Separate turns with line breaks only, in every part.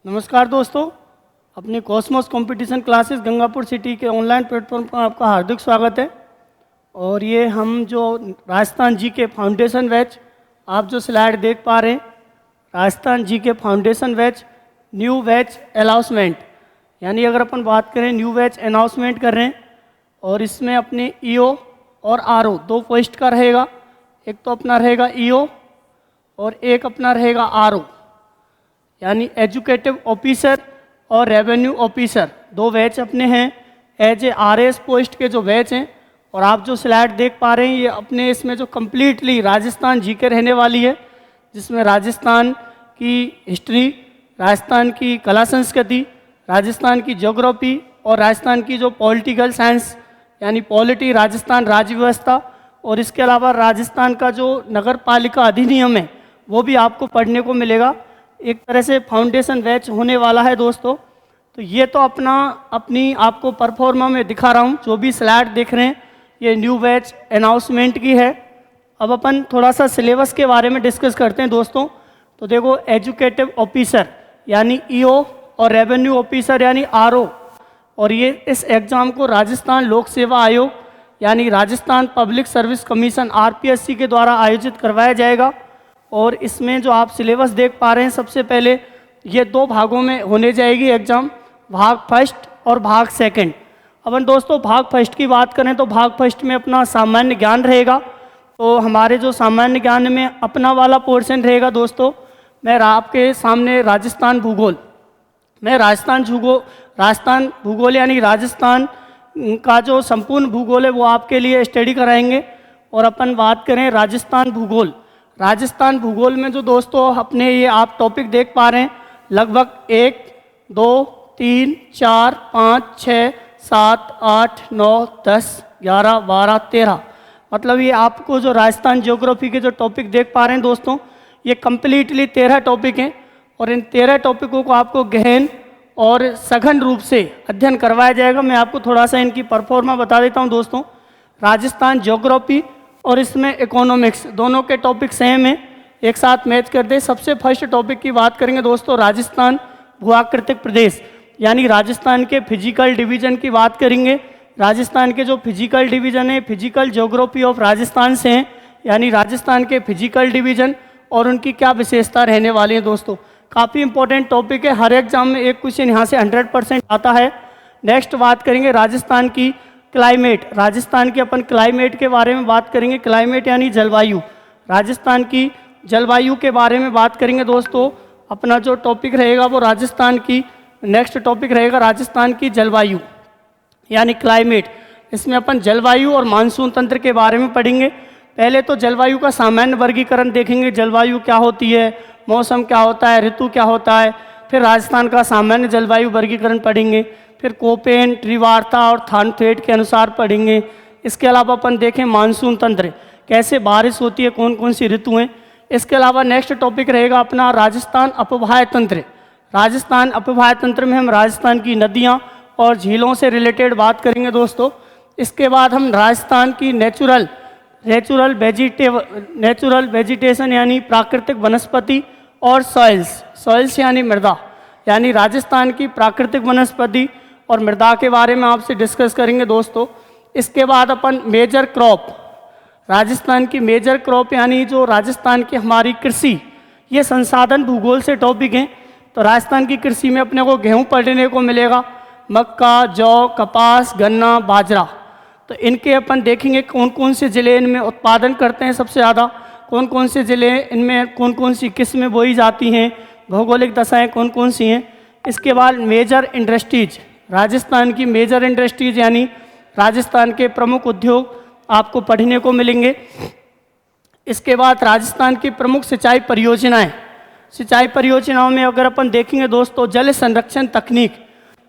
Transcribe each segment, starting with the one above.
नमस्कार दोस्तों, अपनी Cosmos competition classes Gangapur city के ऑनलाइन प्लेटफॉर्म पर आपका हार्दिक स्वागत है। और ये हम जो राजस्थान जी के फाउंडेशन बैच, आप जो स्लाइड देख पा रहे हैं, राजस्थान जी के foundation batch new batch announcement, यानी अगर अपन बात करें न्यू बैच अनाउंसमेंट कर रहे हैं। और इसमें अपने ईओ और आरओ दो पोस्ट का रहेगा। एक तो अपना रहेगा ईओ और एक अपना रहेगा आरओ, यानी एजुकेटिव ऑफिसर और रेवेन्यू ऑफिसर, दो बैच अपने हैं एज ए आरएस पोस्ट के जो बैच हैं। और आप जो स्लाइड देख पा रहे हैं, ये अपने इसमें जो कम्प्लीटली राजस्थान जी के रहने वाली है, जिसमें राजस्थान की हिस्ट्री, राजस्थान की कला संस्कृति, राजस्थान की ज्योग्राफी और राजस्थान की जो पॉलिटिकल साइंस यानी पॉलिटी, राजस्थान राज्य व्यवस्था, और इसके अलावा राजस्थान का जो नगर पालिका अधिनियम है वो भी आपको पढ़ने को मिलेगा। एक तरह से फाउंडेशन बैच होने वाला है दोस्तों। तो ये तो अपनी आपको परफॉर्मा में दिखा रहा हूँ, जो भी स्लाइड देख रहे हैं ये न्यू बैच अनाउंसमेंट की है। अब अपन थोड़ा सा सिलेबस के बारे में डिस्कस करते हैं दोस्तों। तो देखो, एजुकेटिव ऑफिसर यानी ईओ और रेवेन्यू ऑफिसर यानी आरओ, और ये इस एग्ज़ाम को राजस्थान लोक सेवा आयोग यानी Rajasthan public service commission RPSC के द्वारा आयोजित करवाया जाएगा। और इसमें जो आप सिलेबस देख पा रहे हैं, सबसे पहले ये दो भागों में होने जाएगी एग्ज़ाम, भाग फर्स्ट और भाग सेकंड। अपन दोस्तों भाग फर्स्ट की बात करें तो भाग फर्स्ट में अपना सामान्य ज्ञान रहेगा। तो हमारे जो सामान्य ज्ञान में अपना वाला पोर्शन रहेगा दोस्तों, मैं आपके सामने राजस्थान भूगोल यानी राजस्थान का जो संपूर्ण भूगोल है वो आपके लिए स्टडी कराएंगे। और अपन बात करें राजस्थान भूगोल में जो दोस्तों अपने ये आप टॉपिक देख पा रहे हैं, लगभग 1, 2, 3, 4, 5, 6, 7, 8, 9, 10, 11, 12, 13, मतलब ये आपको जो राजस्थान ज्योग्राफी के जो टॉपिक देख पा रहे हैं दोस्तों, ये कम्प्लीटली 13 टॉपिक हैं। और इन 13 टॉपिकों को आपको गहन और सघन रूप से अध्ययन करवाया जाएगा। मैं आपको थोड़ा सा इनकी परफॉर्मा बता देता हूं दोस्तों। राजस्थान ज्योग्राफी और इसमें इकोनॉमिक्स, दोनों के टॉपिक सेम है, एक साथ मैच कर दे। सबसे फर्स्ट टॉपिक की बात करेंगे दोस्तों, राजस्थान भूआकृतिक प्रदेश यानी राजस्थान के फिजिकल डिवीजन की बात करेंगे। राजस्थान के जो फिजिकल डिवीजन है, फिजिकल ज्योग्राफी ऑफ राजस्थान से हैं, यानी राजस्थान के फिजिकल डिवीजन और उनकी क्या विशेषता रहने वाली है दोस्तों। काफ़ी इंपॉर्टेंट टॉपिक है, हर एग्जाम में एक क्वेश्चन यहाँ से 100% आता है। नेक्स्ट बात करेंगे राजस्थान की क्लाइमेट, राजस्थान के अपन क्लाइमेट के बारे में बात करेंगे। क्लाइमेट यानी जलवायु, राजस्थान की जलवायु के बारे में बात करेंगे दोस्तों। अपना जो टॉपिक रहेगा वो राजस्थान की, नेक्स्ट टॉपिक रहेगा राजस्थान की जलवायु यानी क्लाइमेट। इसमें अपन जलवायु और मानसून तंत्र के बारे में पढ़ेंगे। पहले तो जलवायु का सामान्य वर्गीकरण देखेंगे, जलवायु क्या होती है, मौसम क्या होता है, ऋतु क्या होता है। फिर राजस्थान का सामान्य जलवायु वर्गीकरण पढ़ेंगे। फिर कोपेन, त्रिवार्ता और थानथेट के अनुसार पढ़ेंगे। इसके अलावा अपन देखें मानसून तंत्र, कैसे बारिश होती है, कौन कौन सी ऋतु हैं। इसके अलावा नेक्स्ट टॉपिक रहेगा अपना राजस्थान अपवाह्य तंत्र। राजस्थान अपवाह्य तंत्र में हम राजस्थान की नदियाँ और झीलों से रिलेटेड बात करेंगे दोस्तों। इसके बाद हम राजस्थान की नेचुरल वेजिटेशन यानी प्राकृतिक वनस्पति और सॉइल्स यानी मृदा, यानी राजस्थान की प्राकृतिक वनस्पति और मृदा के बारे में आपसे डिस्कस करेंगे दोस्तों। इसके बाद अपन मेजर क्रॉप, राजस्थान की मेजर क्रॉप यानी जो राजस्थान की हमारी कृषि, ये संसाधन भूगोल से टॉपिक हैं। तो राजस्थान की कृषि में अपने को गेहूँ पढ़ने को मिलेगा, मक्का, जौ, कपास, गन्ना, बाजरा। तो इनके अपन देखेंगे कौन कौन से ज़िले इनमें उत्पादन करते हैं सबसे ज़्यादा, कौन कौन से ज़िले इनमें कौन कौन सी किस्में बोई जाती हैं, भौगोलिक दशाएं कौन कौन सी हैं। इसके बाद मेजर इंडस्ट्रीज, राजस्थान की मेजर इंडस्ट्रीज यानी राजस्थान के प्रमुख उद्योग आपको पढ़ने को मिलेंगे। इसके बाद राजस्थान की प्रमुख सिंचाई परियोजनाओं में अगर अपन देखेंगे दोस्तों, जल संरक्षण तकनीक,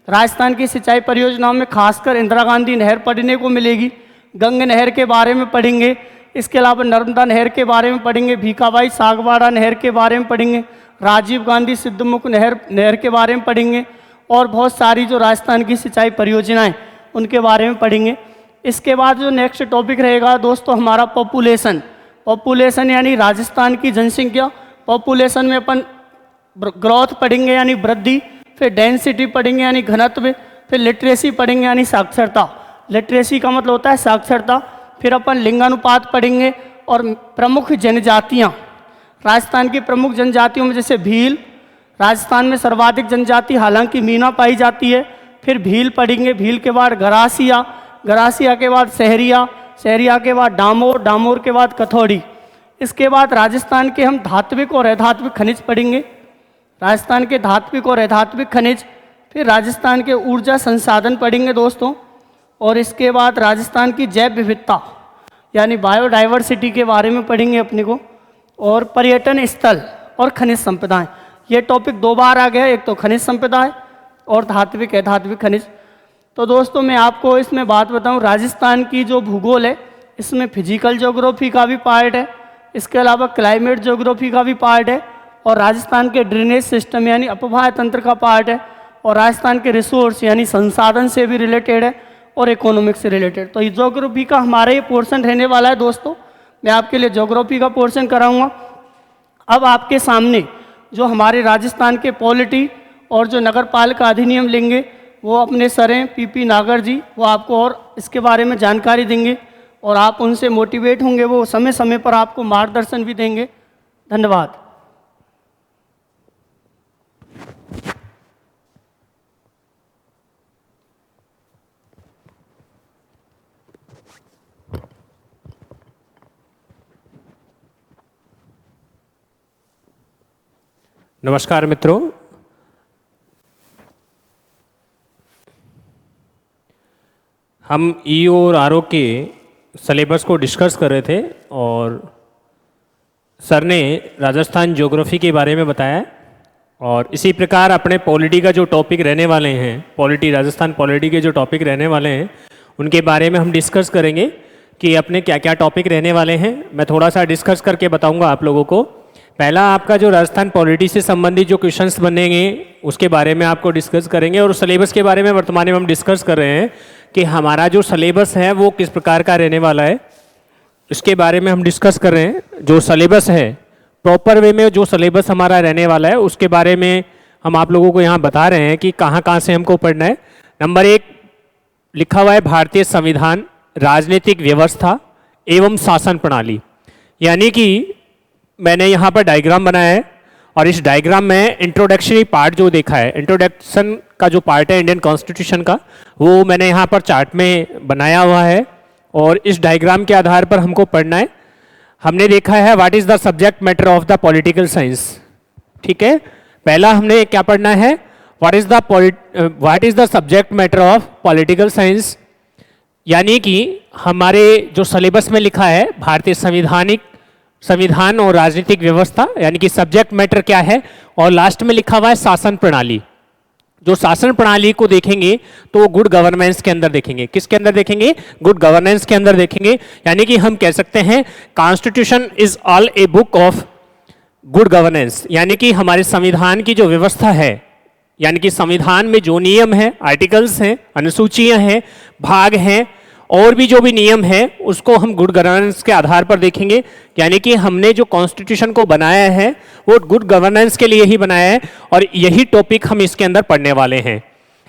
राजस्थान की सिंचाई परियोजनाओं में खासकर इंदिरा गांधी नहर पढ़ने को मिलेगी, गंग नहर के बारे में पढ़ेंगे। इसके अलावा नर्मदा नहर के बारे में पढ़ेंगे, भीखाबाई सागवाड़ा नहर के बारे में पढ़ेंगे, राजीव गांधी सिद्धमुख नहर के बारे में पढ़ेंगे, और बहुत सारी जो राजस्थान की सिंचाई परियोजनाएं उनके बारे में पढ़ेंगे। इसके बाद जो नेक्स्ट टॉपिक रहेगा दोस्तों हमारा पॉपुलेशन यानी राजस्थान की जनसंख्या। पॉपुलेशन में अपन ग्रोथ पढ़ेंगे यानी वृद्धि, फिर डेंसिटी पढ़ेंगे यानी घनत्व, फिर लिटरेसी पढ़ेंगे यानी साक्षरता। लिटरेसी का मतलब होता है साक्षरता। फिर अपन लिंगानुपात पढ़ेंगे और प्रमुख जनजातियाँ। राजस्थान की प्रमुख जनजातियों में जैसे भील, राजस्थान में सर्वाधिक जनजाति हालांकि मीना पाई जाती है। फिर भील पढ़ेंगे, भील के बाद गरासिया, गरासिया के बाद सहरिया, सहरिया के बाद डामोर, डामोर के बाद कथौड़ी। इसके बाद राजस्थान के हम धात्विक और अधात्विक खनिज पढ़ेंगे, राजस्थान के धात्विक और अधात्विक खनिज। फिर राजस्थान के ऊर्जा संसाधन पढ़ेंगे दोस्तों। और इसके बाद राजस्थान की जैव विविधता यानी बायोडाइवर्सिटी के बारे में पढ़ेंगे अपने को। और पर्यटन स्थल और खनिज संपदाएं, ये टॉपिक 2 बार आ गया, एक तो खनिज संपदा है और धात्विक अधात्विक खनिज। तो दोस्तों मैं आपको इसमें बात बताऊं, राजस्थान की जो भूगोल है इसमें फिजिकल ज्योग्राफी का भी पार्ट है, इसके अलावा क्लाइमेट ज्योग्राफी का भी पार्ट है, और राजस्थान के ड्रेनेज सिस्टम यानी अपवाह तंत्र का पार्ट है, और राजस्थान के रिसोर्स यानी संसाधन से भी रिलेटेड है, और इकोनॉमिक्स से रिलेटेड। तो ये ज्योग्राफी का हमारा ये पोर्शन रहने वाला है दोस्तों। मैं आपके लिए ज्योग्राफी का पोर्शन कराऊंगा। अब आपके सामने जो हमारे राजस्थान के पॉलिटी और जो नगर पालिका अधिनियम लेंगे वो अपने सर हैं पीपी नागर जी, वो आपको और इसके बारे में जानकारी देंगे और आप उनसे मोटिवेट होंगे, वो समय समय पर आपको मार्गदर्शन भी देंगे। धन्यवाद।
नमस्कार मित्रों, हम ईओ और आरओ के सिलेबस को डिस्कस कर रहे थे और सर ने राजस्थान ज्योग्राफी के बारे में बताया। और इसी प्रकार अपने पॉलिटी का जो टॉपिक रहने वाले हैं, पॉलिटी राजस्थान पॉलिटी के जो टॉपिक रहने वाले हैं उनके बारे में हम डिस्कस करेंगे कि अपने क्या क्या टॉपिक रहने वाले हैं। मैं थोड़ा सा डिस्कस करके बताऊंगा आप लोगों को। पहला आपका जो राजस्थान पॉलिटी से संबंधित जो क्वेश्चंस बनेंगे उसके बारे में आपको डिस्कस करेंगे, और सिलेबस के बारे में वर्तमान में हम डिस्कस कर रहे हैं कि हमारा जो सिलेबस है वो किस प्रकार का रहने वाला है, इसके बारे में हम डिस्कस कर रहे हैं। जो सिलेबस है प्रॉपर वे में जो सिलेबस हमारा रहने वाला है उसके बारे में हम आप लोगों को यहाँ बता रहे हैं कि कहाँ कहाँ से हमको पढ़ना है। नंबर 1 लिखा हुआ है भारतीय संविधान, राजनीतिक व्यवस्था एवं शासन प्रणाली। यानी कि मैंने यहाँ पर डायग्राम बनाया है और इस डायग्राम में इंट्रोडक्शनी पार्ट जो देखा है, इंट्रोडक्शन का जो पार्ट है इंडियन कॉन्स्टिट्यूशन का, वो मैंने यहाँ पर चार्ट में बनाया हुआ है और इस डायग्राम के आधार पर हमको पढ़ना है। हमने देखा है what is the subject matter of the political science. ठीक है, पहला हमने क्या पढ़ना है, what is the subject matter of political science. यानी कि हमारे जो सिलेबस में लिखा है भारतीय संविधान और राजनीतिक व्यवस्था, यानी कि सब्जेक्ट मैटर क्या है, और लास्ट में लिखा हुआ है शासन प्रणाली। जो शासन प्रणाली को देखेंगे तो वो गुड गवर्नेंस के अंदर देखेंगे। किसके अंदर देखेंगे? गुड गवर्नेंस के अंदर देखेंगे। यानी कि हम कह सकते हैं constitution is all a book of good governance. यानी कि हमारे संविधान की जो व्यवस्था है, यानी कि संविधान में जो नियम है, आर्टिकल्स हैं, अनुसूचियां हैं, भाग हैं, और भी जो भी नियम है उसको हम गुड गवर्नेंस के आधार पर देखेंगे। यानी कि हमने जो कॉन्स्टिट्यूशन को बनाया है वो गुड गवर्नेंस के लिए ही बनाया है और यही टॉपिक हम इसके अंदर पढ़ने वाले हैं।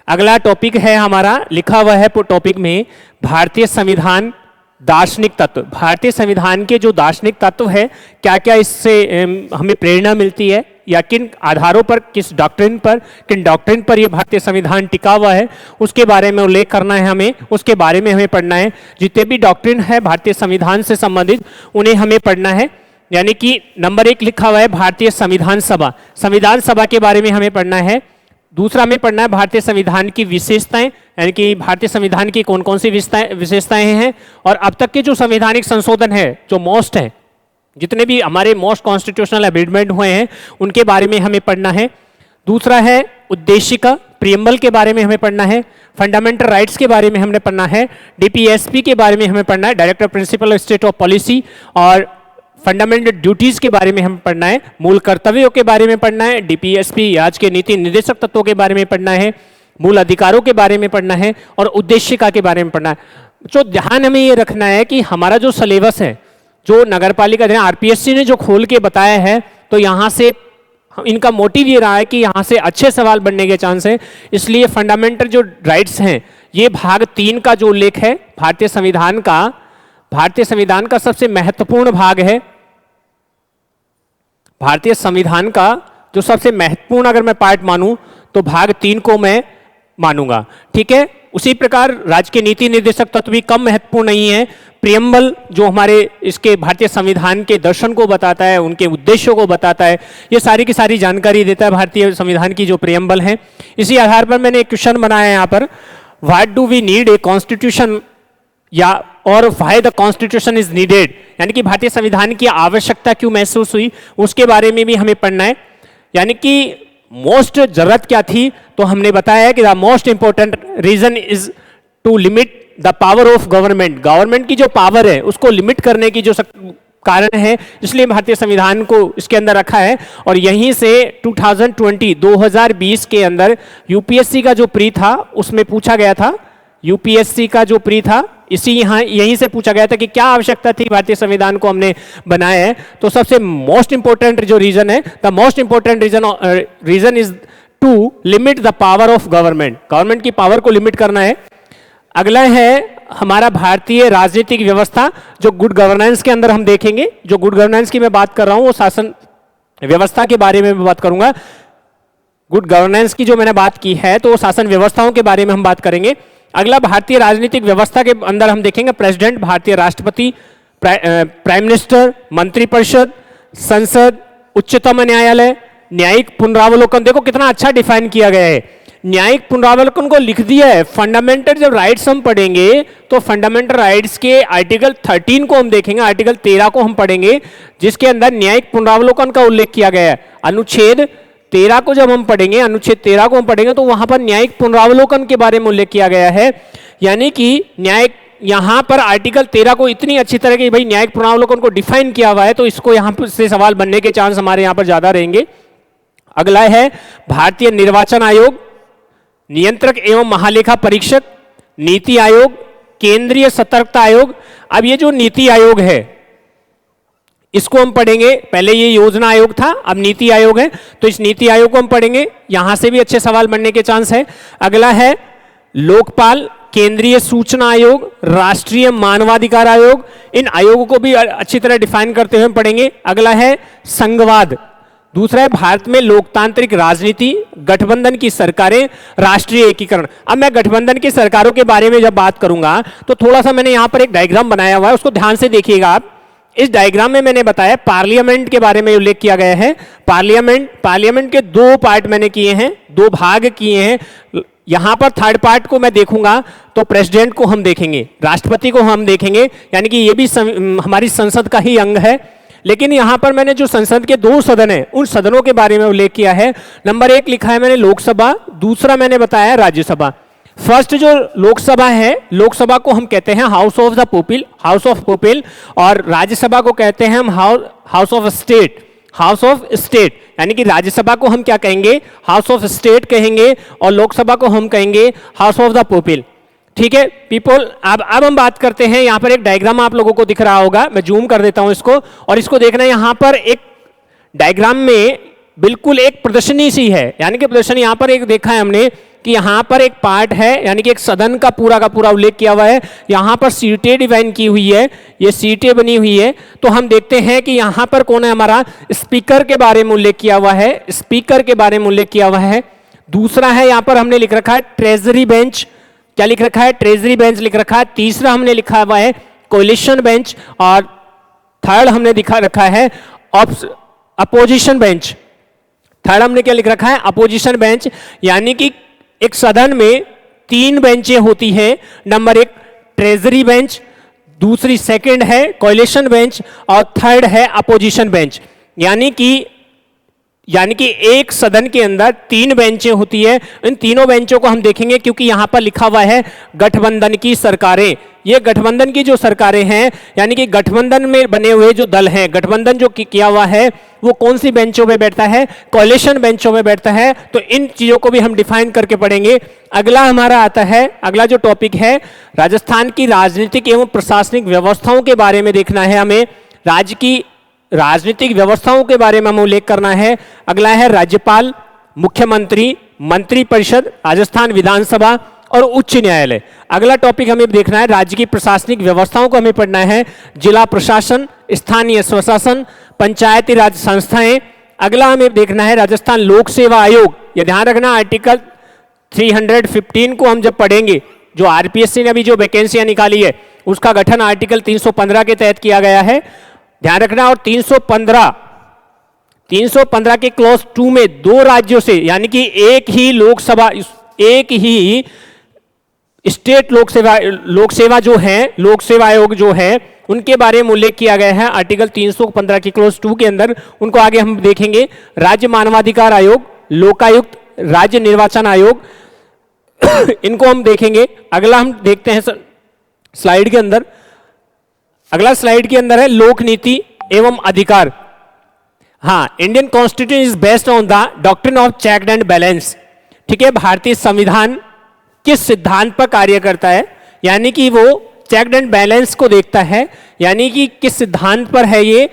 अगला टॉपिक है हमारा, लिखा हुआ है टॉपिक में भारतीय संविधान दार्शनिक तत्व। भारतीय संविधान के जो दार्शनिक तत्व है, क्या क्या इससे हमें प्रेरणा मिलती है या किन आधारों पर, किन डॉक्ट्रिन पर ये भारतीय संविधान टिका हुआ है, उसके बारे में उल्लेख करना है हमें, उसके बारे में हमें पढ़ना है। जितने भी डॉक्ट्रिन है भारतीय संविधान से संबंधित उन्हें हमें पढ़ना है। यानी कि नंबर 1 लिखा हुआ है भारतीय संविधान सभा, संविधान सभा के बारे में हमें पढ़ना है। दूसरा में पढ़ना है भारतीय संविधान की विशेषताएं, यानी कि भारतीय संविधान की कौन कौन सी विशेषताएं हैं, और अब तक के जो संवैधानिक संशोधन है, जो मोस्ट है, जितने भी हमारे मोस्ट कॉन्स्टिट्यूशनल अमेंडमेंट हुए हैं उनके बारे में हमें पढ़ना है। दूसरा है उद्देशिका, प्रियम्बल के बारे में हमें पढ़ना है। फंडामेंटल राइट्स के बारे में हमने पढ़ना है। डीपीएसपी के बारे में हमें पढ़ना है, director principle of state of policy, और फंडामेंटल ड्यूटीज के बारे में हमें पढ़ना है। मूल कर्तव्यों के बारे में पढ़ना है। डीपीएसपी आज के नीति निर्देशक तत्वों के बारे में पढ़ना है। मूल अधिकारों के बारे में पढ़ना है और उद्देशिका के बारे में पढ़ना है। जो ध्यान हमें ये रखना है कि हमारा जो सिलेबस है, जो नगर पालिका आरपीएससी ने जो खोल के बताया है, तो यहाँ से इनका मोटिव ये रहा है कि यहाँ से अच्छे सवाल बनने के चांस है, इसलिए फंडामेंटल जो राइट्स हैं ये भाग 3 का जो उल्लेख है भारतीय संविधान का सबसे महत्वपूर्ण भाग है। भारतीय संविधान का जो सबसे महत्वपूर्ण अगर मैं पार्ट मानूं तो भाग 3 को मैं मानूंगा, ठीक है। उसी प्रकार राज्य के नीति निर्देशक तत्व भी कम महत्वपूर्ण नहीं है। प्रियम्बल जो हमारे इसके भारतीय संविधान के दर्शन को बताता है, उनके उद्देश्यों को बताता है, ये सारी की सारी जानकारी देता है भारतीय संविधान की जो प्रियम्बल है। इसी आधार पर मैंने एक क्वेश्चन बनाया है यहाँ पर, what do we need a constitution या और why the constitution is needed, यानी कि भारतीय संविधान की आवश्यकता क्यों महसूस हुई उसके बारे में भी हमें पढ़ना है। यानी कि मोस्ट जरूरत क्या थी, तो हमने बताया कि the most important reason is to limit the power of government, government की जो पावर है उसको लिमिट करने की जो कारण है, इसलिए भारतीय संविधान को इसके अंदर रखा है। और यहीं से 2020 के अंदर यूपीएससी का जो प्री था उसमें पूछा गया था, यूपीएससी का जो प्री था यहीं से पूछा गया था कि क्या आवश्यकता थी भारतीय संविधान को हमने बनाया है। तो सबसे मोस्ट इंपॉर्टेंट जो रीजन है, the most important reason is to limit the power of government, government की पावर को लिमिट करना है। अगला है हमारा भारतीय राजनीतिक व्यवस्था, जो गुड गवर्नेंस के अंदर हम देखेंगे। जो गुड गवर्नेंस की मैं बात कर रहा हूं वो शासन व्यवस्था के बारे में बात करूंगा। गुड गवर्नेंस की जो मैंने बात की है तो वो शासन व्यवस्थाओं के बारे में हम बात करेंगे। अगला भारतीय राजनीतिक व्यवस्था के अंदर हम देखेंगे प्रेसिडेंट, भारतीय राष्ट्रपति, प्राइम मिनिस्टर, मंत्रिपरिषद, संसद, उच्चतम न्यायालय, न्यायिक पुनरावलोकन। देखो कितना अच्छा डिफाइन किया गया है, न्यायिक पुनरावलोकन को लिख दिया है। फंडामेंटल जब राइट्स हम पढ़ेंगे तो फंडामेंटल राइट्स के आर्टिकल 13 को हम देखेंगे, आर्टिकल 13 को हम पढ़ेंगे जिसके अंदर न्यायिक पुनरावलोकन का उल्लेख किया गया है। अनुच्छेद 13 को जब हम पढ़ेंगे, अनुच्छेद 13 को हम पढ़ेंगे तो वहां पर न्यायिक पुनरावलोकन के बारे में उल्लेख किया गया है। यानी कि न्यायिक यहां पर आर्टिकल 13 को इतनी अच्छी तरह की भाई न्यायिक पुनरावलोकन को डिफाइन किया हुआ है, तो इसको यहां से सवाल बनने के चांस हमारे यहां पर ज्यादा रहेंगे। अगला है भारतीय निर्वाचन आयोग, नियंत्रक एवं महालेखा परीक्षक, नीति आयोग, केंद्रीय सतर्कता आयोग। अब ये जो नीति आयोग है इसको हम पढ़ेंगे, पहले ये योजना आयोग था अब नीति आयोग है, तो इस नीति आयोग को हम पढ़ेंगे, यहां से भी अच्छे सवाल बनने के चांस है। अगला है लोकपाल, केंद्रीय सूचना आयोग, राष्ट्रीय मानवाधिकार आयोग, इन आयोगों को भी अच्छी तरह डिफाइन करते हुए हम पढ़ेंगे। अगला है संघवाद, दूसरा है भारत में लोकतांत्रिक राजनीति, गठबंधन की सरकारें, राष्ट्रीय एकीकरण। अब मैं गठबंधन की सरकारों के बारे में जब बात करूंगा तो थोड़ा सा मैंने यहां पर एक डायग्राम बनाया हुआ है, उसको ध्यान से देखिएगा आप। इस डायग्राम में मैंने बताया पार्लियामेंट के बारे में उल्लेख किया गया है। पार्लियामेंट के 2 पार्ट मैंने किए हैं, 2 भाग किए हैं। यहां पर थर्ड पार्ट को मैं देखूंगा तो प्रेसिडेंट को हम देखेंगे, राष्ट्रपति को हम देखेंगे, यानी कि ये भी हमारी संसद का ही अंग है। लेकिन यहां पर मैंने जो संसद के 2 सदन है उन सदनों के बारे में उल्लेख किया है। नंबर 1 लिखा है मैंने लोकसभा, दूसरा मैंने बताया राज्यसभा। फर्स्ट जो लोकसभा है, लोकसभा को हम कहते हैं हाउस ऑफ द पीपल, और राज्यसभा को कहते हैं हम हाउस ऑफ स्टेट, यानी कि राज्यसभा को हम क्या कहेंगे, हाउस ऑफ स्टेट कहेंगे, और लोकसभा को हम कहेंगे हाउस ऑफ द पीपल। ठीक है पीपल। अब हम बात करते हैं, यहां पर एक डायग्राम आप लोगों को दिख रहा होगा, मैं जूम कर देता हूं इसको, और इसको देखना, यहां पर एक डायग्राम में बिल्कुल एक प्रदर्शनी सी है, यानी कि प्रदर्शनी यहां पर एक देखा है हमने कि यहां पर एक पार्ट है, यानी कि एक सदन का पूरा उल्लेख किया हुआ है। यहां पर सीटें डिवाइन की हुई है, ये सीटें बनी हुई है। तो हम देखते हैं कि यहां पर कौन है, हमारा स्पीकर के बारे में उल्लेख किया हुआ है, स्पीकर के बारे में उल्लेख किया हुआ है। दूसरा है यहां पर हमने लिख रखा है ट्रेजरी बेंच, क्या लिख रखा है, ट्रेजरी बेंच लिख रखा है। तीसरा हमने लिखा हुआ है कोलिशन बेंच, और थर्ड हमने दिखा रखा है अपोजिशन बेंच। थर्ड हमने क्या लिख रखा है, अपोजिशन बेंच, यानी कि एक सदन में 3 बेंचें होती हैं। नंबर 1 ट्रेजरी बेंच, दूसरी सेकंड है कोलिशन बेंच, और थर्ड है अपोजिशन बेंच। यानी कि एक सदन के अंदर 3 बेंचें होती है। इन तीनों बेंचों को हम देखेंगे क्योंकि यहां पर लिखा हुआ है गठबंधन की सरकारें। ये गठबंधन की जो सरकारें हैं, यानी कि गठबंधन में बने हुए जो दल हैं, गठबंधन जो किया हुआ है वो कौन सी बेंचों में बैठता है, कोलिशन बेंचों में बैठता है। तो इन चीजों को भी हम डिफाइन करके पढ़ेंगे। अगला हमारा आता है, अगला जो टॉपिक है राजस्थान की राजनीतिक एवं प्रशासनिक व्यवस्थाओं के बारे में देखना है हमें। राज्य की राजनीतिक व्यवस्थाओं के बारे में हमें उल्लेख करना है। अगला है राज्यपाल, मुख्यमंत्री, मंत्रिपरिषद, राजस्थान विधानसभा और उच्च न्यायालय। अगला टॉपिक हमें देखना है, राज्य की प्रशासनिक व्यवस्थाओं को हमें पढ़ना है। जिला प्रशासन, स्थानीय स्वशासन, पंचायती राज संस्थाएं। अगला हमें देखना है राजस्थान लोक सेवा आयोग। ये ध्यान रखना, आर्टिकल 315 को हम जब पढ़ेंगे, जो आरपीएससी ने अभी जो वैकेंसियां निकाली है उसका गठन आर्टिकल 315 के तहत किया गया है, ध्यान रखना। और 315 के क्लॉज 2 में 2 राज्यों से, यानी कि एक ही लोकसभा, एक ही स्टेट लोक सेवा जो है, लोक सेवा आयोग जो है, उनके बारे में उल्लेख किया गया है आर्टिकल 315 की क्लॉज 2 के अंदर। उनको आगे हम देखेंगे। राज्य मानवाधिकार आयोग, लोकायुक्त, राज्य निर्वाचन आयोग, इनको हम देखेंगे। अगला हम देखते हैं स्लाइड के अंदर, अगला स्लाइड के अंदर है लोक नीति एवं अधिकार। हाँ, Indian constitution is based on the doctrine of check and balance. ठीक है, भारतीय संविधान किस सिद्धांत पर कार्य करता है, यानी कि वो चेक एंड बैलेंस को देखता है, यानी कि किस सिद्धांत पर है ये।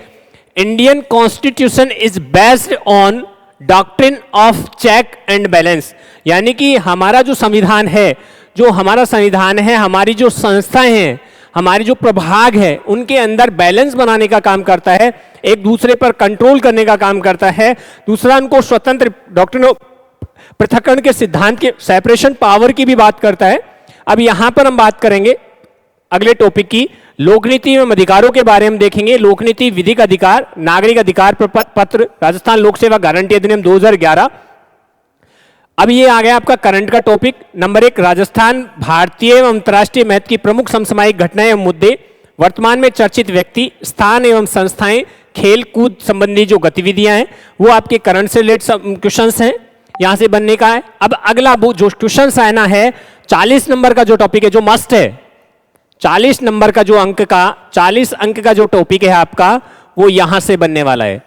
Indian constitution is based on doctrine of check and balance, यानी कि हमारा जो संविधान है, जो हमारा संविधान है, हमारी जो संस्थाएं हैं, हमारी जो प्रभाग है, उनके अंदर बैलेंस बनाने का काम करता है, एक दूसरे पर कंट्रोल करने का काम करता है। दूसरा, उनको स्वतंत्र, डॉक्ट्रिन ऑफ पृथक्करण के सिद्धांत के, सेपरेशन पावर की भी बात करता है। अब यहां पर हम बात करेंगे अगले टॉपिक की, लोकनीति एवं अधिकारों के बारे में देखेंगे। लोकनीति, विधिक अधिकार, नागरिक अधिकार पत्र, राजस्थान लोक सेवा गारंटी अधिनियम 2011। अब ये आ गया आपका करंट का टॉपिक नंबर 1, राजस्थान भारतीय एवं अंतर्राष्ट्रीय महत्व की प्रमुख समसामयिक घटनाएं एवं मुद्दे, वर्तमान में चर्चित व्यक्ति, स्थान एवं संस्थाएं, खेल कूद संबंधी जो गतिविधियां हैं, वो आपके करंट से रिलेटेड क्वेश्चंस हैं, यहां से बनने का है। अब अगला जो क्वेश्चंस आना है, 40 नंबर का जो टॉपिक है, जो मस्ट है, 40 नंबर का जो अंक का, 40 अंक का जो टॉपिक है आपका, वो यहां से बनने वाला है।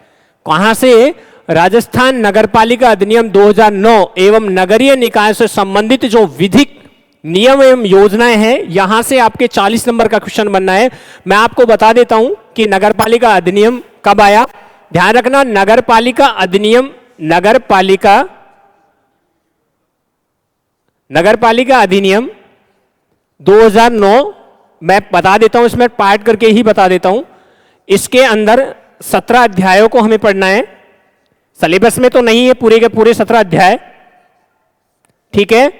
कहां से? राजस्थान नगरपालिका अधिनियम 2009 एवं नगरीय निकाय से संबंधित जो विधिक नियम एवं योजनाएं हैं, यहां से आपके 40 नंबर का क्वेश्चन बनना है। मैं आपको बता देता हूं कि नगरपालिका अधिनियम कब आया। ध्यान रखना, नगरपालिका अधिनियम, नगरपालिका अधिनियम 2009, मैं बता देता हूं, इसमें पार्ट करके ही बता देता हूं। इसके अंदर 17 अध्यायों को हमें पढ़ना है। सिलेबस में तो नहीं है पूरे के पूरे 17 अध्याय, ठीक है।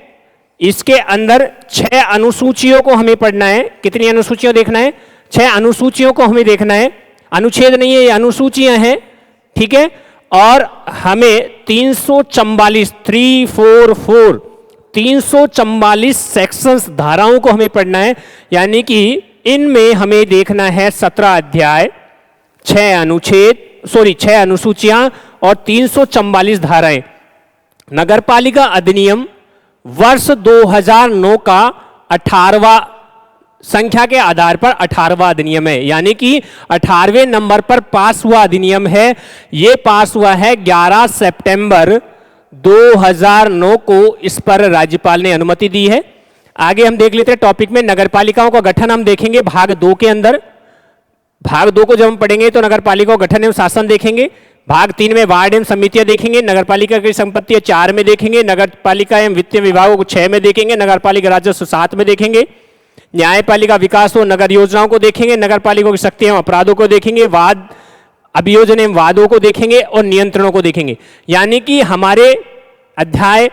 इसके अंदर 6 अनुसूचियों को हमें पढ़ना है। कितनी अनुसूचियां देखना है? 6 अनुसूचियों को हमें देखना है। अनुच्छेद नहीं है, ये अनुसूचियां हैं, ठीक है। और हमें 344 सेक्शंस, धाराओं को हमें पढ़ना है, यानी कि इनमें हमें देखना है 17 अध्याय, 6 अनुसूचियां और 344 धाराएं। नगरपालिका अधिनियम वर्ष 2009 का 18वां संख्या के आधार पर 18वां अधिनियम है, यानी कि 18वें नंबर पर पास हुआ अधिनियम है। यह पास हुआ है 11 सितंबर 2009 को, इस पर राज्यपाल ने अनुमति दी है। आगे हम देख लेते हैं टॉपिक में, नगरपालिकाओं का गठन हम देखेंगे भाग 2 के अंदर। भाग 2 को जब हम पढ़ेंगे तो नगरपालिकाओं का गठन एवं शासन देखेंगे। भाग 3 में वार्ड एवं समितियां देखेंगे। नगरपालिका की संपत्तियां 4 में देखेंगे। नगरपालिका एवं वित्तीय विभागों को 6 में देखेंगे। नगरपालिका राजस्व 7 में देखेंगे। न्यायपालिका विकास और नगर योजनाओं को देखेंगे। नगरपालिका की शक्ति एवं अपराधों को देखेंगे। वाद, अभियोजन एवं वादों को देखेंगे और नियंत्रणों को देखेंगे। यानी कि हमारे अध्याय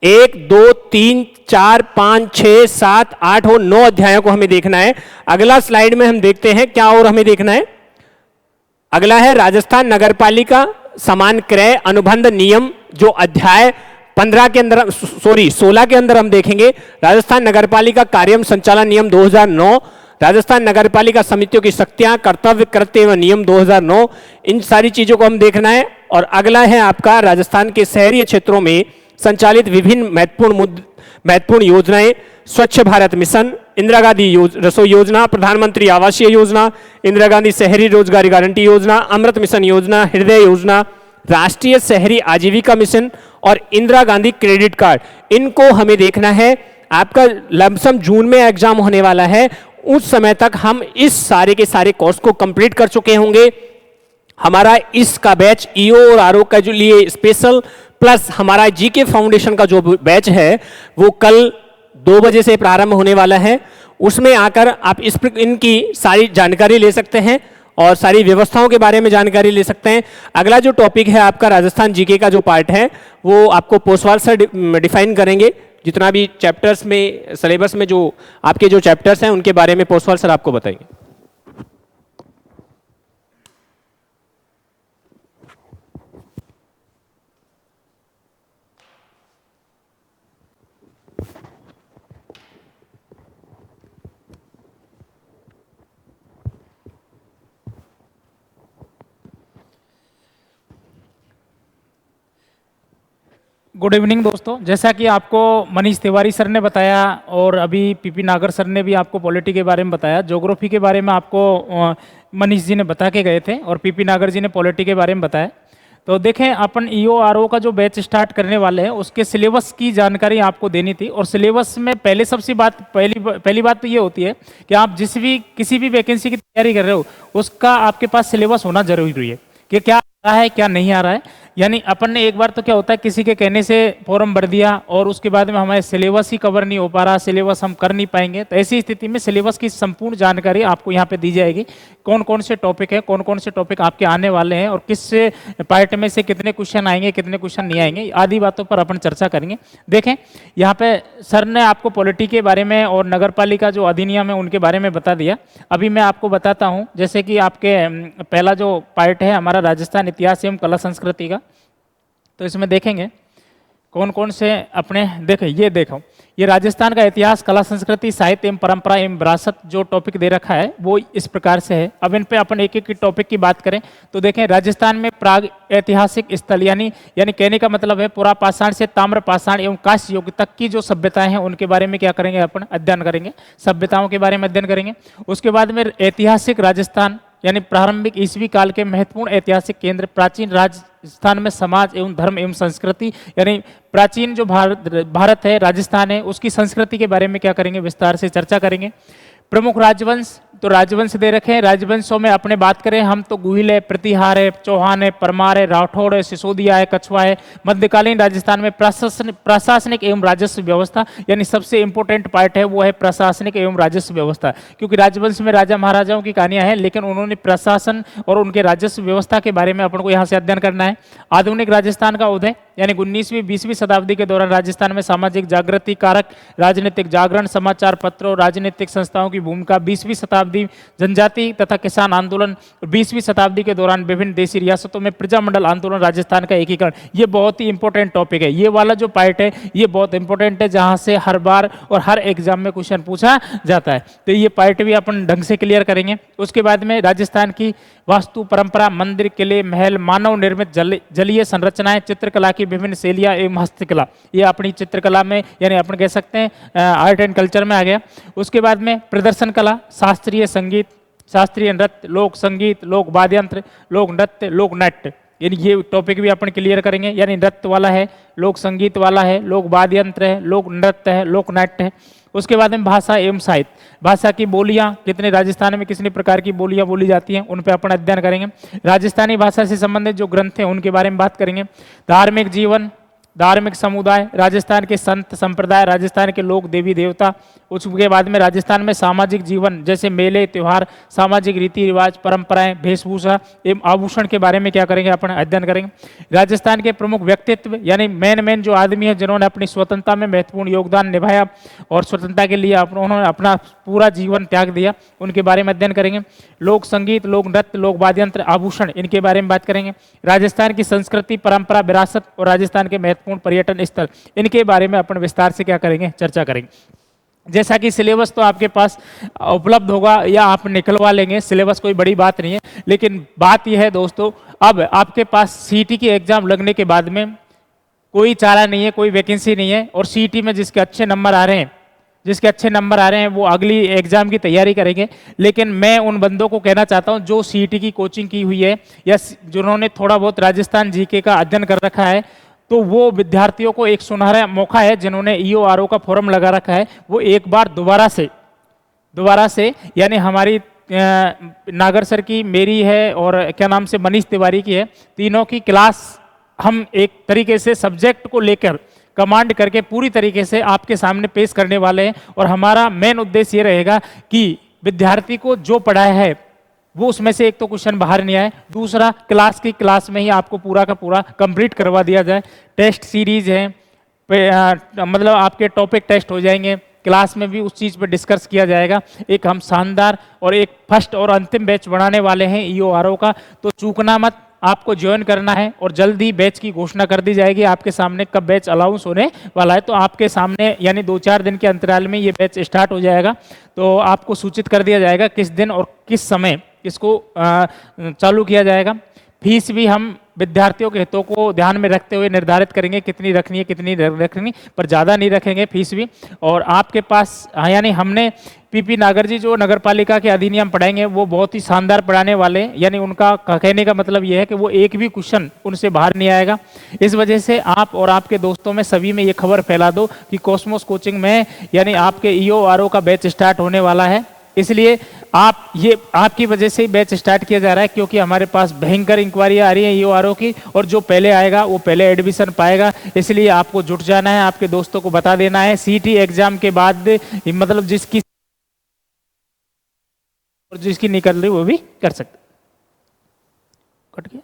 1, 2, 3, 4, 5, 6, 7, 8 और 9 अध्यायों को हमें देखना है। अगला स्लाइड में हम देखते हैं क्या और हमें देखना है। अगला है राजस्थान नगरपालिका समान क्रय अनुबंध नियम, जो अध्याय 15 के अंदर, 16 के अंदर हम देखेंगे। राजस्थान नगरपालिका कार्य संचालन नियम 2009, राजस्थान नगरपालिका समितियों की शक्तियां, कर्तव्य, कृत्य एवं नियम 2009, इन सारी चीजों को हम देखना है। और अगला है आपका राजस्थान के शहरी क्षेत्रों में संचालित विभिन्न महत्वपूर्ण योजनाएं, स्वच्छ भारत मिशन, इंदिरा गांधी रसोई योजना, प्रधानमंत्री आवासीय योजना, इंदिरा गांधी शहरी रोजगार गारंटी योजना, अमृत मिशन योजना, हृदय योजना, राष्ट्रीय शहरी आजीविका मिशन और इंदिरा गांधी क्रेडिट कार्ड, इनको हमें देखना है। आपका लमसम जून में एग्जाम होने वाला है, उस समय तक हम इस सारे के सारे कोर्स को कंप्लीट कर चुके होंगे। हमारा इसका बैच ईओ और आरओ का जो लिए स्पेशल प्लस हमारा जीके फाउंडेशन का जो बैच है वो कल 2 बजे से प्रारंभ होने वाला है। उसमें आकर आप इनकी सारी जानकारी ले सकते हैं और सारी व्यवस्थाओं के बारे में जानकारी ले सकते हैं। अगला जो टॉपिक है आपका राजस्थान जीके का जो पार्ट है वो आपको पोस्टवाल सर डिफाइन करेंगे। जितना भी चैप्टर्स में सिलेबस में जो आपके जो चैप्टर्स हैं उनके बारे में पोस्टवाल सर आपको बताएंगे।
गुड इवनिंग दोस्तों, जैसा कि आपको मनीष तिवारी सर ने बताया और अभी पीपी नागर सर ने भी आपको पॉलिटी के बारे में बताया, ज्योग्राफी के बारे में आपको मनीष जी ने बता के गए थे और पीपी नागर जी ने पॉलिटी के बारे में बताया। तो देखें, अपन ईओ आरओ का जो बैच स्टार्ट करने वाले हैं उसके सिलेबस की जानकारी आपको देनी थी। और सिलेबस में पहली बात तो ये होती है कि आप किसी भी वैकेंसी की तैयारी कर रहे हो उसका आपके पास सिलेबस होना जरूरी है कि क्या आ रहा है क्या नहीं आ रहा है। यानी अपन ने एक बार तो क्या होता है किसी के कहने से फॉर्म भर दिया और उसके बाद में हमारे सिलेबस ही कवर नहीं हो पा रहा, सिलेबस हम कर नहीं पाएंगे। तो ऐसी स्थिति में सिलेबस की संपूर्ण जानकारी आपको यहाँ पे दी जाएगी। कौन कौन से टॉपिक है, कौन कौन से टॉपिक आपके आने वाले हैं और किस पार्ट में से कितने क्वेश्चन आएंगे, कितने क्वेश्चन नहीं आएंगे, आदि बातों पर अपन चर्चा करेंगे। देखें, यहाँ पे सर ने आपको पॉलिटी के बारे में और नगर पालिका जो अधिनियम है उनके बारे में बता दिया। अभी मैं आपको बताता हूँ, जैसे कि आपके पहला जो पार्ट है हमारा राजस्थान इतिहास एवं कला संस्कृति का, तो इसमें देखेंगे कौन कौन से अपने देखो ये राजस्थान का इतिहास, कला, संस्कृति, साहित्य एवं परंपरा एवं विरासत जो टॉपिक दे रखा है वो इस प्रकार से है। अब इन पे अपन एक एक टॉपिक की बात करें तो देखें, राजस्थान में प्राग ऐतिहासिक स्थल यानी कहने का मतलब है पुरा पाषाण से ताम्र पाषाण एवं कांस्य युग तक की जो सभ्यताएं हैं उनके बारे में क्या करेंगे, अपन अध्ययन करेंगे, सभ्यताओं के बारे में अध्ययन करेंगे। उसके बाद में ऐतिहासिक राजस्थान यानी प्रारंभिक ईस्वी काल के महत्वपूर्ण ऐतिहासिक केंद्र, प्राचीन राजस्थान में समाज एवं धर्म एवं संस्कृति यानी प्राचीन जो भारत है, राजस्थान है, उसकी संस्कृति के बारे में क्या करेंगे, विस्तार से चर्चा करेंगे। प्रमुख राजवंश, तो राजवंश दे रखे हैं। राजवंशों में अपने बात करें हम तो गुहिल है, प्रतिहार है, चौहान है, परमार है, राठौड़ है, सिसोदिया है, कछुआ है। मध्यकालीन राजस्थान में प्रशासनिक एवं राजस्व व्यवस्था यानी सबसे इंपॉर्टेंट पार्ट है वो है प्रशासनिक एवं राजस्व व्यवस्था, क्योंकि राजवंश में राजा महाराजाओं की कहानियां हैं लेकिन उन्होंने प्रशासन और उनके राजस्व व्यवस्था के बारे में अपन को यहाँ से अध्ययन करना है। आधुनिक राजस्थान का उदय यानी 19वीं-20वीं शताब्दी के दौरान राजस्थान में सामाजिक जागृति कारक, राजनीतिक जागरण, समाचार पत्रों, राजनीतिक संस्थाओं की भूमिका, 20वीं शताब्दी जनजाति तथा किसान आंदोलन, 20वीं शताब्दी के दौरान विभिन्न देशी रियासतों में प्रजामंडल आंदोलन, राजस्थान का एकीकरण। ये बहुत ही इंपॉर्टेंट टॉपिक है। ये वाला जो पार्ट है ये बहुत इंपॉर्टेंट है, जहां से हर बार और हर एग्जाम में क्वेश्चन पूछा जाता है। तो ये पार्ट भी अपन ढंग से क्लियर करेंगे। उसके बाद में राजस्थान की वास्तु परंपरा, मंदिर, किले, महल, मानव निर्मित जलीय संरचनाएं, चित्रकला की विभिन्न शैलियां एवं हस्तकला, ये अपनी चित्रकला में यानी अपन कह सकते हैं आर्ट एंड कल्चर में आ गया। उसके बाद में प्रदर्शन कला, शास्त्रीय संगीत, शास्त्रीय नृत्य, लोक संगीत, लोक वाद्य यंत्र, लोक नृत्य, लोक नाट्य, यानी ये टॉपिक भी अपन क्लियर करेंगे। यानी नृत्य वाला है, लोक संगीत वाला है, लोक वाद्य यंत्र है, लोक नृत्य है, लोक नाट्य है। उसके बाद में भाषा एवं साहित्य, भाषा की बोलियां, कितने राजस्थान में कितने प्रकार की बोलियां बोली जाती हैं उन पे अपन अध्ययन करेंगे। राजस्थानी भाषा से संबंधित जो ग्रंथ हैं उनके बारे में बात करेंगे। धार्मिक जीवन, धार्मिक समुदाय, राजस्थान के संत संप्रदाय, राजस्थान के लोक देवी देवता। उसके बाद में राजस्थान में सामाजिक जीवन जैसे मेले, त्योहार, सामाजिक रीति रिवाज, परंपराएं, वेशभूषा एवं आभूषण के बारे में क्या करेंगे, अपन अध्ययन करेंगे। राजस्थान के प्रमुख व्यक्तित्व यानी मेन जो आदमी है जिन्होंने अपनी स्वतंत्रता में महत्वपूर्ण योगदान निभाया और स्वतंत्रता के लिए उन्होंने अपना पूरा जीवन त्याग दिया, उनके बारे में अध्ययन करेंगे। लोक संगीत, लोक नृत्य, लोक वाद्य यंत्र, आभूषण, इनके बारे में बात करेंगे। राजस्थान की संस्कृति, परंपरा, विरासत और राजस्थान के महत्वपूर्ण पर्यटन स्थल, इनके बारे में अपन विस्तार से क्या करेंगे, चर्चा करेंगे। जैसा कि सिलेबस तो आपके पास उपलब्ध होगा या आप निकलवा लेंगे, सिलेबस कोई बड़ी बात नहीं है, लेकिन बात यह है दोस्तों, अब आपके पास सीईटी की एग्जाम लगने के बाद में कोई चारा नहीं है, कोई वैकेंसी नहीं है और सीईटी में जिसके अच्छे नंबर आ रहे हैं वो अगली एग्जाम की तैयारी करेंगे। लेकिन मैं उन बंदों को कहना चाहता हूं जो सीईटी की कोचिंग की हुई है या जिन्होंने थोड़ा बहुत राजस्थान जीके का अध्ययन कर रखा है, तो वो विद्यार्थियों को एक सुनहरा मौका है, जिन्होंने ईओ आरओ का फॉर्म लगा रखा है वो एक बार दोबारा से यानी हमारी नागर सर की, मेरी है और क्या नाम से मनीष तिवारी की है। तीनों की क्लास हम एक तरीके से सब्जेक्ट को लेकर कमांड करके पूरी तरीके से आपके सामने पेश करने वाले हैं। और हमारा मेन उद्देश्य ये रहेगा कि विद्यार्थी को जो पढ़ाया है वो उसमें से एक तो क्वेश्चन बाहर नहीं आए, दूसरा क्लास में ही आपको पूरा का पूरा कंप्लीट करवा दिया जाए। टेस्ट सीरीज है, मतलब आपके टॉपिक टेस्ट हो जाएंगे, क्लास में भी उस चीज़ पर डिस्कस किया जाएगा। एक हम शानदार और एक फर्स्ट और अंतिम बैच बनाने वाले हैं EORO का, तो चूकना मत, आपको ज्वाइन करना है। और जल्दी बैच की घोषणा कर दी जाएगी आपके सामने कब बैच अलाउंस होने वाला है। तो आपके सामने यानी 2-4 दिन के अंतराल में ये बैच स्टार्ट हो जाएगा, तो आपको सूचित कर दिया जाएगा किस दिन और किस समय इसको चालू किया जाएगा। फीस भी हम विद्यार्थियों के हितों को ध्यान में रखते हुए निर्धारित करेंगे कितनी रखनी है कितनी रखनी, पर ज़्यादा नहीं रखेंगे फीस भी। और आपके पास यानी हमने पीपी नागर जी जो नगर पालिका के अधिनियम पढ़ाएंगे वो बहुत ही शानदार पढ़ाने वाले हैं। यानी उनका कहने का मतलब ये है कि वो एक भी क्वेश्चन उनसे बाहर नहीं आएगा। इस वजह से आप और आपके दोस्तों में सभी में ये खबर फैला दो कि कॉस्मोस कोचिंग में यानी आपके EORO का बैच स्टार्ट होने वाला है। इसलिए आपकी वजह से ही बैच स्टार्ट किया जा रहा है, क्योंकि हमारे पास भयंकर इंक्वायरी आ रही है EORO की, और जो पहले आएगा वो पहले एडमिशन पाएगा। इसलिए आपको जुट जाना है, आपके दोस्तों को बता देना है। CT एग्जाम के बाद मतलब जिसकी निकल रही वो भी कर सकते। कट गया।